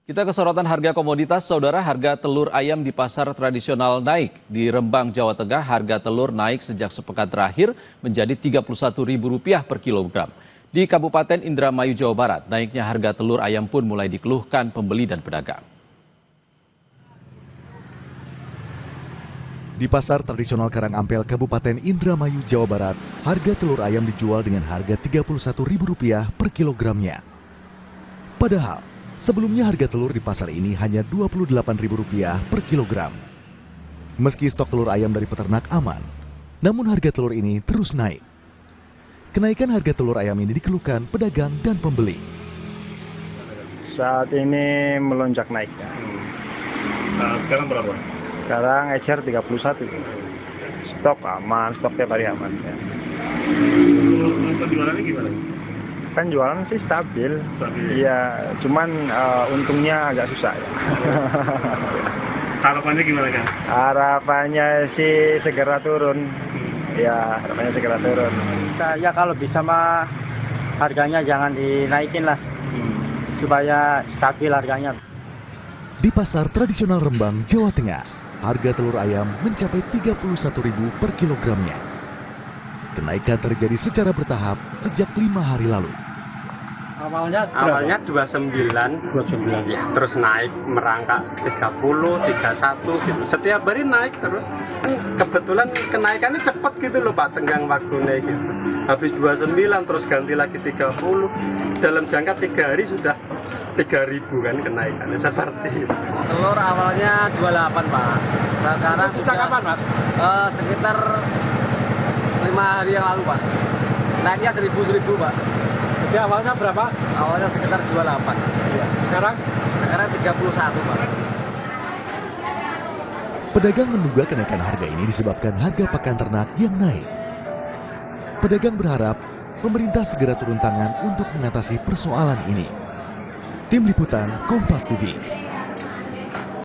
Kita ke sorotan harga komoditas, saudara. Harga telur ayam di pasar tradisional naik. Di Rembang, Jawa Tengah, harga telur naik sejak sepekan terakhir menjadi Rp31.000 per kilogram. Di Kabupaten Indramayu, Jawa Barat, naiknya harga telur ayam pun mulai dikeluhkan pembeli dan pedagang. Di pasar tradisional Karangampel, Kabupaten Indramayu, Jawa Barat, harga telur ayam dijual dengan harga Rp31.000 per kilogramnya. Padahal, sebelumnya harga telur di pasar ini hanya Rp28.000 per kilogram. Meski stok telur ayam dari peternak aman, namun harga telur ini terus naik. Kenaikan harga telur ayam ini dikeluhkan pedagang dan pembeli. Saat ini melonjak naik. Sekarang berapa? Sekarang ecer 31. Stok aman, stok tiap hari aman. Ya. Penjualannya gimana? Kan jualan sih stabil. Iya, cuman untungnya agak susah ya. Harapannya gimana kan? Harapannya sih segera turun. Ya, harapannya segera turun. Ya kalau bisa mah harganya jangan dinaikin lah. Supaya stabil harganya. Di pasar tradisional Rembang, Jawa Tengah, harga telur ayam mencapai Rp31.000 per kilogramnya. Kenaikan terjadi secara bertahap sejak 5 hari lalu. Awalnya 29, ya, terus naik merangkak 30, 31 gitu. Setiap hari naik terus. Kan kebetulan kenaikannya cepat gitu loh Pak, tenggang waktunya gitu. Habis 29 terus ganti lagi 30. Dalam jangka 3 hari sudah 3.000 kan kenaikannya seperti itu. Telur awalnya 28 Pak. Sekarang sejak kapan Mas? Sekitar 5 hari yang lalu Pak. Naiknya 1.000 Pak. Jadi awalnya berapa? Awalnya sekitar 28. Ya. Sekarang 31 Pak. Pedagang menduga kenaikan harga ini disebabkan harga pakan ternak yang naik. Pedagang berharap pemerintah segera turun tangan untuk mengatasi persoalan ini. Tim Liputan Kompas TV.